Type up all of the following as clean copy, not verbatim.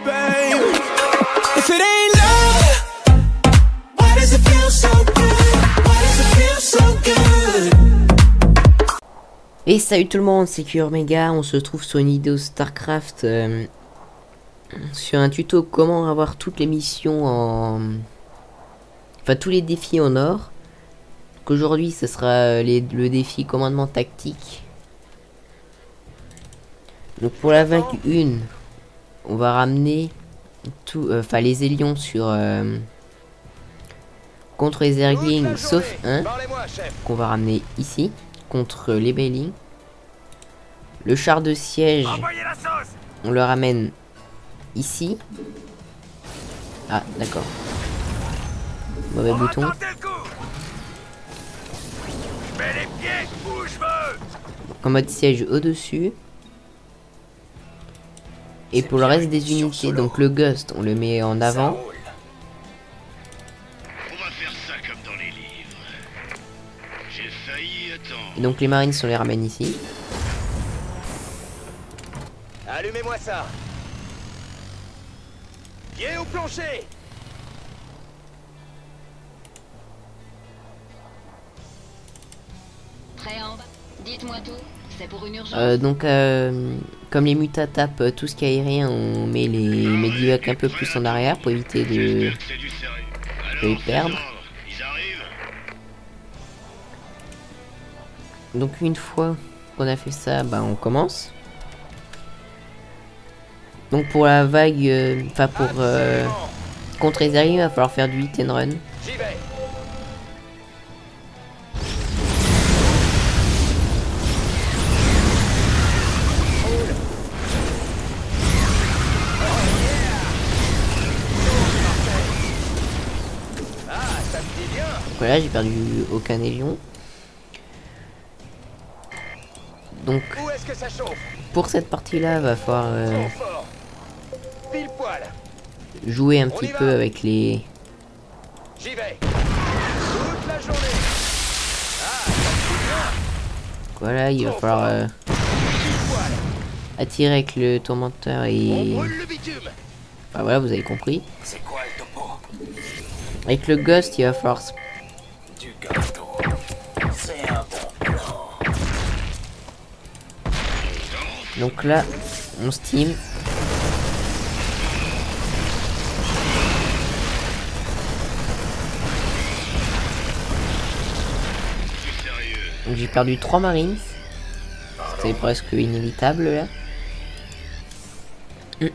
babe. If it ain't love, why does it feel so good? Why does it feel so good? Et salut tout le monde, c'est Kurmega, on se trouve sur une vidéo Starcraft sur un tuto comment avoir toutes les missions en... Enfin tous les défis en or. Donc aujourd'hui ce sera le défi commandement tactique. Donc pour la vague 1, on va ramener tout, les Hélions sur contre les Zerglings sauf un qu'on va ramener ici contre les Bailings. Le char de siège, on le ramène ici. Ah d'accord. Mauvais bouton. En mode siège au-dessus. Et pour le reste des unités, donc le Ghost, on le met en avant. Et donc les Marines, on les ramène ici. Allumez-moi ça. Pied au plancher. Prêt en bas. Dites-moi tout. C'est pour une urgence. Comme les mutas tapent tout ce qui est aérien, on met les medivacs un peu plus en arrière pour éviter de les perdre. Donc une fois qu'on a fait ça, on commence. Donc pour la vague, contre les aériens, il va falloir faire du hit and run. J'y vais. Donc voilà, j'ai perdu aucun Hélion. Donc Où est-ce que ça chauffe? pour cette partie-là, va falloir Trop fort. Pile poil. jouer un petit peu avec les... J'y vais. Toute la journée. Ah, ça me dit bien. Voilà, il va falloir Pile poil. attirer avec le tourmenteur On et... brûle le bitume. Enfin voilà, vous avez compris. C'est quoi le topo? Avec le Ghost, il va falloir... Du gâteau. C'est un bon plan. Donc là, on steam. Donc j'ai perdu 3 Marines. C'est presque inévitable là.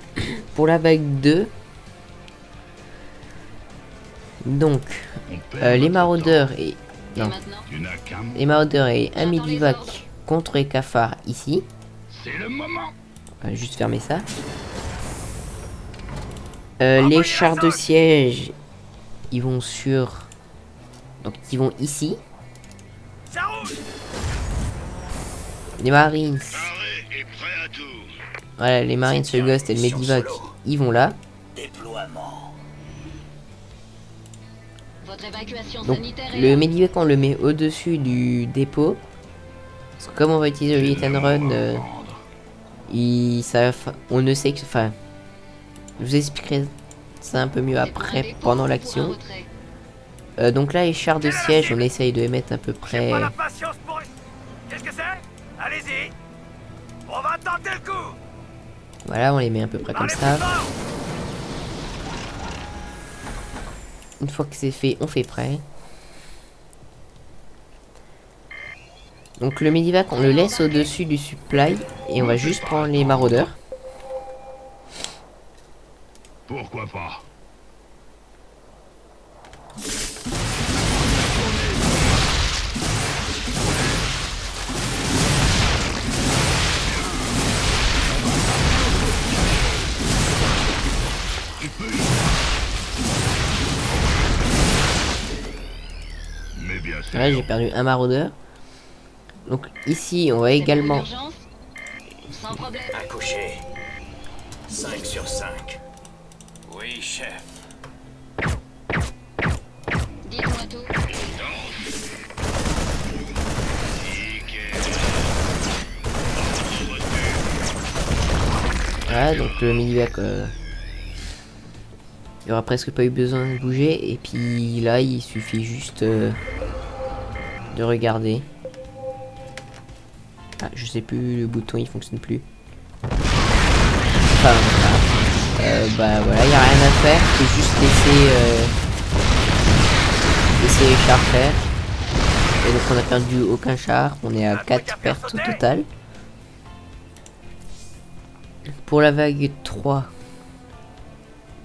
Pour la vague 2. Donc les maraudeurs et... Et Non, maintenant, les maraudeurs et un medivac contre les cafards ici. C'est le moment. On va juste fermer ça. Les chars de siège, ils vont sur... Donc ils vont ici. Ça roule. Les Marines, Arrêt est prêt à tout. voilà, les Marines, le Ghost et le Medivac, ils vont là. Déploiement. votre évacuation Donc sanitaire est le là. Medivac, on le met au-dessus du dépôt. Parce que comme on va utiliser le hit and run, on ne sait que... Enfin, je vous expliquerai ça un peu mieux après, pendant l'action. Donc là, les chars de siège, on essaye de les mettre à peu près... Pas la patience pour... Qu'est-ce que c'est? Allez-y. On va tenter le coup. Voilà, on les met à peu près comme Allez, ça. plus fort. Une fois que c'est fait, on fait prêt. Donc le Medivac, on le laisse au-dessus du supply. Et on va juste prendre les maraudeurs. Pourquoi pas? Mais bien sûr. Là, j'ai perdu un maraudeur. Donc ici, on va C'est pour une également... urgence? Sans problème. Un coucher. 5 sur 5. Oui, chef. Dites-moi tout. Voilà, donc le Medivac, Il y aura presque pas eu besoin de bouger. Et puis là, il suffit juste de regarder. Ah, je sais plus, le bouton il fonctionne plus. Enfin, voilà. Bah voilà, il n'y a rien à faire. C'est juste laisser les chars faire. Et donc on a perdu aucun char. On est à 4 pertes au total. Pour la vague 3.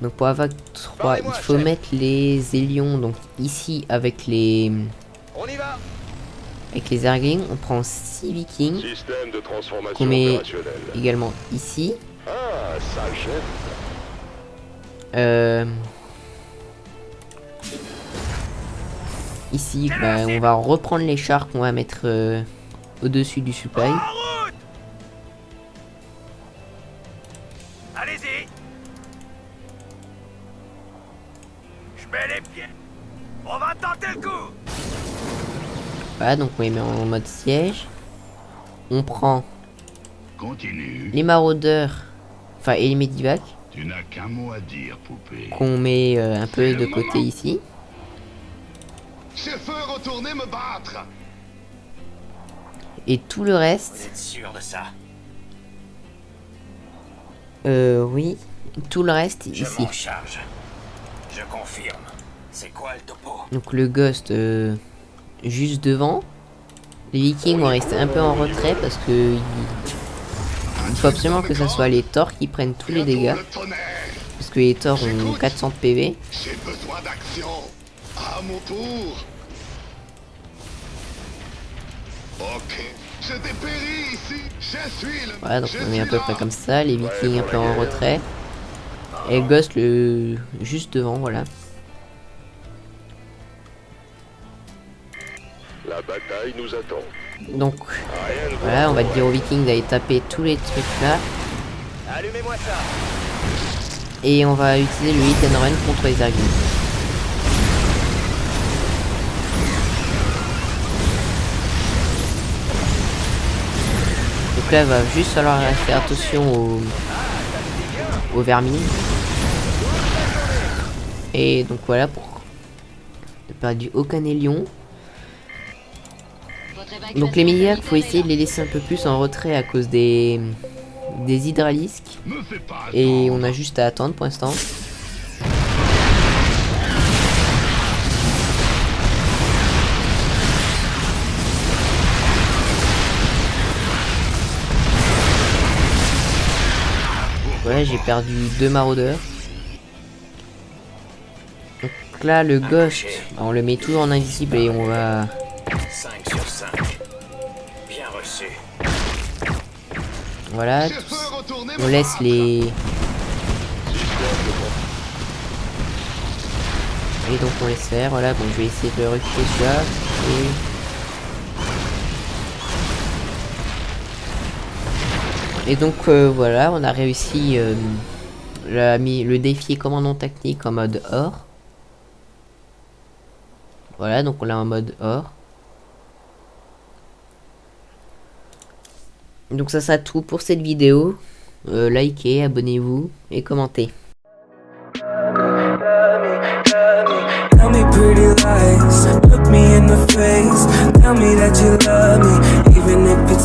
Donc pour la vague 3, il faut mettre les ailions donc ici avec les On y va. Zerglings. On prend 6 vikings Système de transformation qu'on met opérationnel. également ici. Ah, ça gêne. Ici, bah, on va reprendre les chars qu'on va mettre au-dessus du supply. Allez-y. Je mets les pieds. On va tenter le coup. Voilà, donc on les met en mode siège. On prend Continue. les maraudeurs, enfin et les medivacs, Tu n'as qu'un mot à dire, poupée. qu'on met un peu de côté ici. Chauffeur, retournez me battre. Et tout le reste, Sûr de ça. oui, tout le reste ici. charge. Je confirme. C'est quoi le topo? Donc le ghost juste devant. Les vikings vont rester un peu en retrait parce que il faut absolument que ce soit les Thors qui prennent tous les dégâts. Le tonnerre. Parce que les Thors ont 400 de PV. J'ai besoin d'action. À mon tour. Ok. Je dépéris ici. Je suis le... Voilà, donc je on est suis à peu là. près comme ça. Les vikings un peu en retrait. Et le ghost juste devant, voilà. La bataille nous attend. Donc voilà, on va dire aux vikings d'aller taper tous les trucs là. Allumez-moi ça. Et on va utiliser le hit and run contre les Zerglings. Donc là, il va juste falloir faire attention aux vermines. Et donc voilà, pour ne perdre aucun ailion. Donc les milliards, faut essayer de les laisser un peu plus en retrait à cause des hydralisques. Me fais pas Et attendre. on a juste à attendre pour l'instant. Ouais, j'ai perdu 2 maraudeurs. Donc là, le ghost, on le met toujours en invisible et on va... 5 sur 5. Bien reçu. Voilà, Chauffeur, retournez on me laisse battre. les... Et donc on laisse faire, voilà, bon je vais essayer de reculer celui-là. Et donc voilà, on a réussi le défi commandant technique en mode or. Voilà, donc on l'a en mode or. Donc ça sera tout pour cette vidéo. Likez, abonnez-vous et commentez. Tell me pretty lies, look me in the face. Tell me that you love me, even if it's